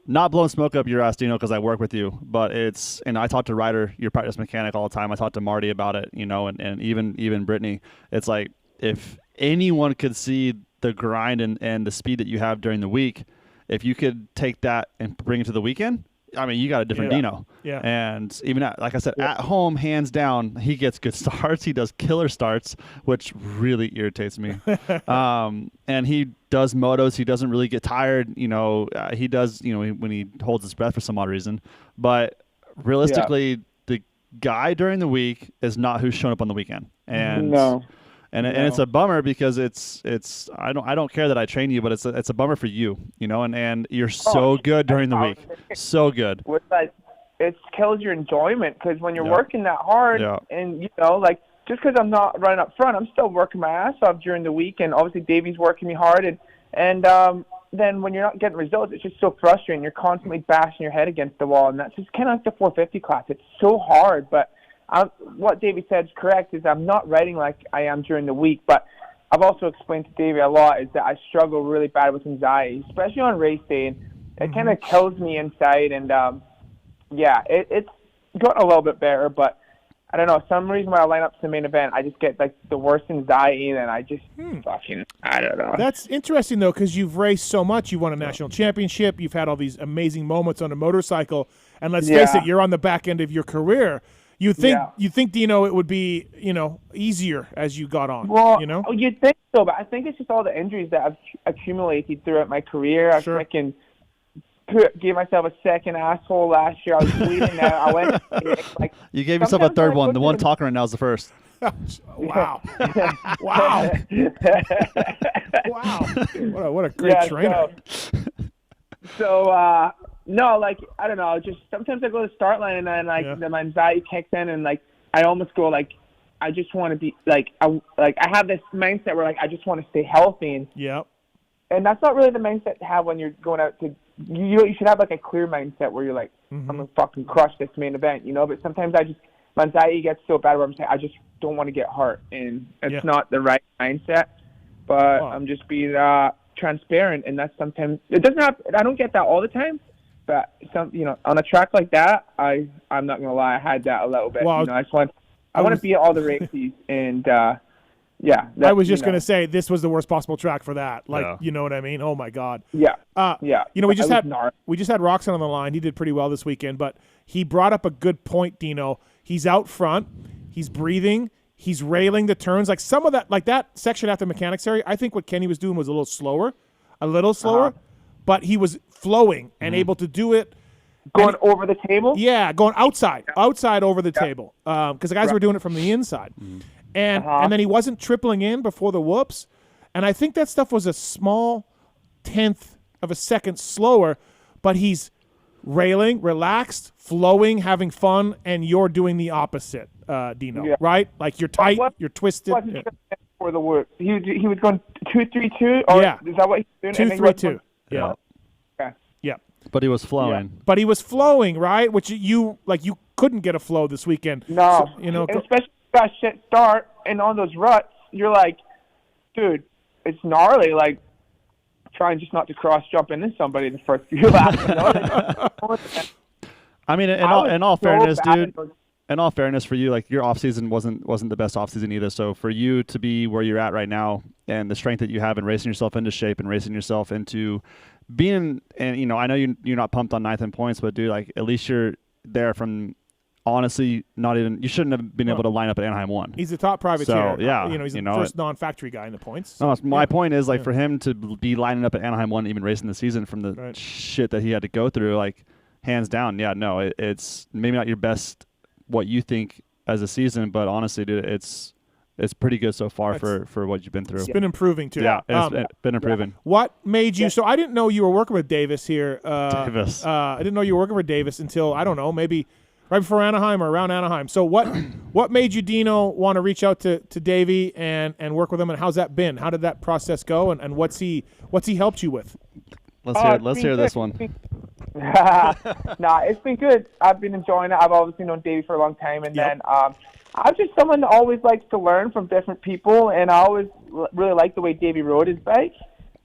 not blowing smoke up your ass, Dino, because I work with you, but it's, and I talk to Ryder, your practice mechanic, all the time. I talk to Marty about it, and even Brittany. It's like, if anyone could see the grind and the speed that you have during the week, if you could take that and bring it to the weekend, I mean, you got a different Dino. Yeah. And even like I said, at home, hands down, he gets good starts. He does killer starts, which really irritates me. And he does motos. He doesn't really get tired. He does, when he holds his breath for some odd reason. But realistically, the guy during the week is not who's shown up on the weekend. And No. And it's a bummer because it's I don't care that I train you, but it's a bummer for you, and you're so good during the week, so good. With that, it kills your enjoyment, because when you're working that hard, and like, just because I'm not running up front, I'm still working my ass off during the week, and obviously Davey's working me hard, and then when you're not getting results, it's just so frustrating. You're constantly bashing your head against the wall, and that's just kind of like the 450 class. It's so hard, but. What Davey said is correct, is I'm not riding like I am during the week, but I've also explained to Davey a lot is that I struggle really bad with anxiety, especially on race day, and it kind of kills me inside, and it's gotten a little bit better, but I don't know, some reason when I line up to the main event, I just get like the worst anxiety, and I just fucking, I don't know. That's interesting though, because you've raced so much, you won a national championship, you've had all these amazing moments on a motorcycle, and let's face it, you're on the back end of your career. You think Dino, it would be easier as you got on. Well, you'd think so, but I think it's just all the injuries that I've accumulated throughout my career. I freaking gave myself a second asshole last year. I was bleeding out. I went like you gave yourself a third one. The one talking right now is the first. Wow! Wow! Wow! What a great trainer. So no, like, I don't know, just sometimes I go to the start line and then then my anxiety kicks in, and like I almost go like I just want to be I have this mindset where like I just want to stay healthy, and that's not really the mindset to have when you're going out to you should have like a clear mindset where you're like I'm gonna fucking crush this main event, but sometimes my anxiety gets so bad where I'm saying I just don't want to get hurt, and it's not the right mindset, but I'm just being transparent, and that's sometimes it doesn't have. I don't get that all the time. But on a track like that, I'm not gonna lie, I had that a little bit. Well, I want to be at all the races, and I was just gonna say this was the worst possible track for that. Like, you know what I mean? Oh my God. Yeah. We just had Roxon on the line. He did pretty well this weekend, but he brought up a good point, Dino. He's out front. He's breathing. He's railing the turns. Like some of that, like that section after mechanics area, I think what Kenny was doing was a little slower. But he was flowing and able to do it. Going over the table? Yeah, going outside over the table. Because the guys were doing it from the inside. And then he wasn't tripling in before the whoops. And I think that stuff was a small tenth of a second slower, but he's railing, relaxed, flowing, having fun, and you're doing the opposite, Dino, right? Like you're tight, you're twisted. For the whoop. He was going 2-3-2? Or is that what he was doing? 2-3-2. Yeah. Okay. Yeah. But he was flowing. But he was flowing, right? Which you couldn't get a flow this weekend. No. So, especially that shit start and on those ruts, you're like, dude, it's gnarly. Like, trying just not to cross jump into somebody in the first few laps. I mean, in all fairness, dude. In all fairness, for you, like your off season wasn't the best off season either. So for you to be where you're at right now, and the strength that you have in racing yourself into shape and racing yourself into being, and I know you're not pumped on 9th in points, but dude, like at least you're there from. Honestly, you shouldn't have been able to line up at Anaheim 1. He's the top privateer. So, he's the first non-factory guy in the points. No, my point is, like, for him to be lining up at Anaheim 1, even racing the season from the shit that he had to go through, like, hands down, it's maybe not your best what you think as a season, but honestly, dude, it's pretty good so far for what you've been through. It's been improving, too. Yeah, it's been improving. What made you – so I didn't know you were working with Davis here. Davis. I didn't know you were working with Davis until, I don't know, maybe – right before Anaheim or around Anaheim. So what made you, Dino, want to reach out to Davey and work with him, and how's that been? How did that process go, and what's he helped you with? Let's hear this one. Nah, it's been good. I've been enjoying it. I've obviously known Davey for a long time, and then I'm just someone that always likes to learn from different people, and I always really liked the way Davey rode his bike.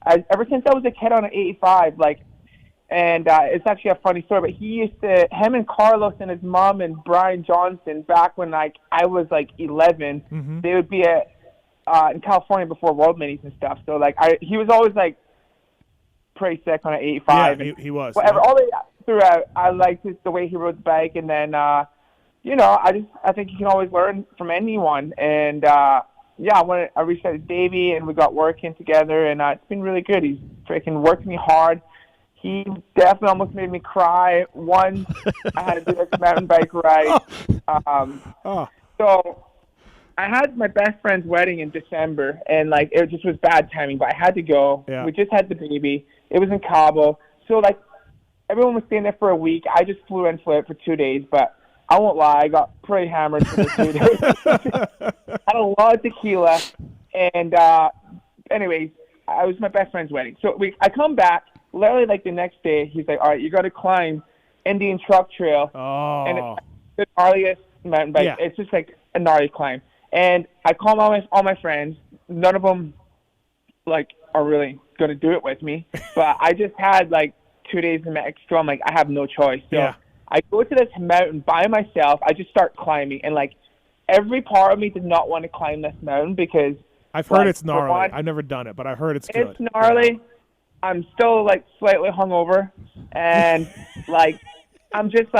Ever since I was a kid on an 85, like, And it's actually a funny story, but him and Carlos and his mom and Brian Johnson, back when like I was like 11, they would be in California before World Minis and stuff. So like he was always like pretty sick on an 85. Yeah, he was. Whatever, all throughout, I liked the way he rode the bike, and then I think you can always learn from anyone. And I reached out to Davey, and we got working together, and it's been really good. He's freaking working me hard. He definitely almost made me cry once. I had to do this mountain bike ride. So I had my best friend's wedding in December, and like it just was bad timing, but I had to go. Yeah. We just had the baby. It was in Cabo. So like everyone was staying there for a week. I just flew in for 2 days, but I won't lie, I got pretty hammered for the 2 days. Had a lot of tequila, and anyways, it was my best friend's wedding. So I come back. Literally, like the next day, he's like, "All right, you got to climb Indian Truck Trail," and it's the gnarliest mountain bike. Yeah. It's just like a gnarly climb. And I call all my friends. None of them like are really going to do it with me. But I just had like 2 days in Mexico. I'm like, I have no choice. So I go to this mountain by myself. I just start climbing, and like every part of me did not want to climb this mountain because I've heard it's gnarly. I've never done it, but I heard it's good. It's gnarly. I'm still like slightly hungover, and like I'm just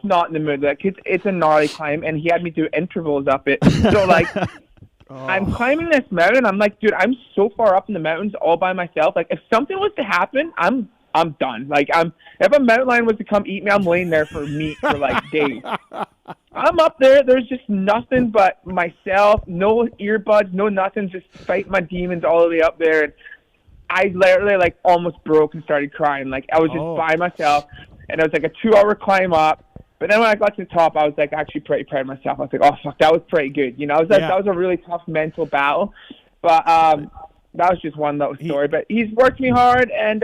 not in the mood. Like it's a gnarly climb, and he had me do intervals up it. So like I'm climbing this mountain. I'm like, dude, I'm so far up in the mountains all by myself. Like if something was to happen, I'm done. Like if a mountain lion was to come eat me, I'm laying there for meat for like days. I'm up there. There's just nothing but myself. No earbuds. No nothing. Just fight my demons all the way up there. And I literally like almost broke and started crying. Like I was just by myself, and it was like a 2-hour climb up. But then when I got to the top, I was like actually pretty proud of myself. I was like, oh fuck, that was pretty good. You know, that was a really tough mental battle. But that was just one little story. But he's worked me hard, and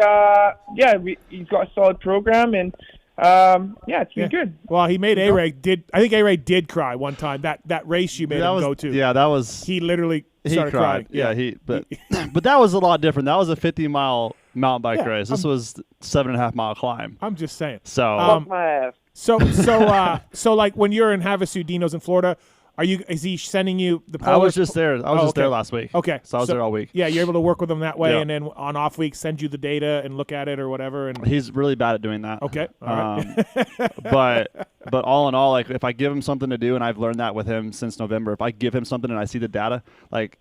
he's got a solid program, and it's been good. Well, he made I think A-Ray did cry one time. That race you made him go to. Yeah, that was. He literally started cried. crying. But that was a lot different. That was a 50-mile mountain bike race. This was 7.5-mile climb. I'm just saying. So. So like when you're in Havasu, Dino's in Florida, is he sending you the polar? I was just there. I was just there last week. Okay. So I was there all week. Yeah, you're able to work with him that way, and then on off weeks send you the data and look at it or whatever. And he's really bad at doing that. Okay. All right. but all in all, like if I give him something to do, and I've learned that with him since November, if I give him something and I see the data, like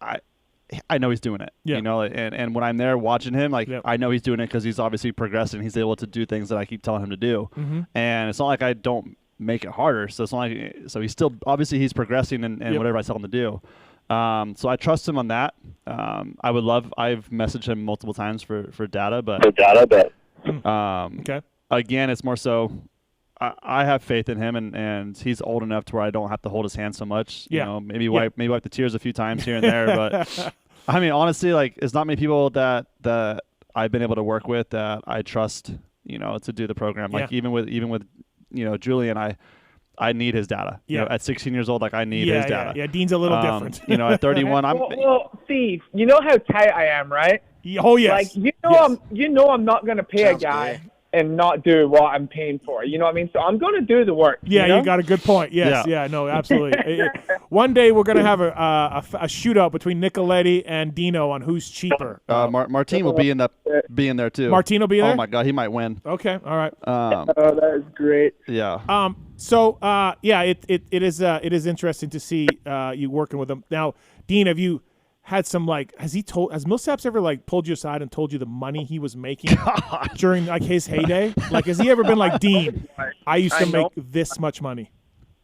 I know he's doing it. Yeah. You know, and when I'm there watching him, like I know he's doing it because he's obviously progressing. He's able to do things that I keep telling him to do, and it's not like I don't make it harder. So it's not like, he's still obviously he's progressing and whatever I tell him to do. So I trust him on that. I've messaged him multiple times for data, but okay. Again, it's more so I have faith in him, and he's old enough to where I don't have to hold his hand so much. You know, maybe wipe the tears a few times here and there. But I mean, honestly, like it's not many people that I've been able to work with that I trust, you know, to do the program. Like even with you know, Julian, I need his data. You know, at 16 years old, like I need his data. Yeah, Dean's a little different. You know, at 31, I'm. Well, Steve, you know how tight I am, right? Oh yes. Like I'm not gonna pay a guy and not do what I'm paying for. You know what I mean? So I'm gonna do the work. Yeah, you know? You got a good point. Yes, no, absolutely. One day we're gonna have a shootout between Nicoletti and Dino on who's cheaper. Martin will be in there too. Martin will be there. Oh my God, he might win. Okay, all right. That is great. Yeah. So it is interesting to see you working with him. Now, Dean, have you had some has Millsaps ever like pulled you aside and told you the money he was making during like his heyday? Like has he ever been like, Dean, I used to make this much money?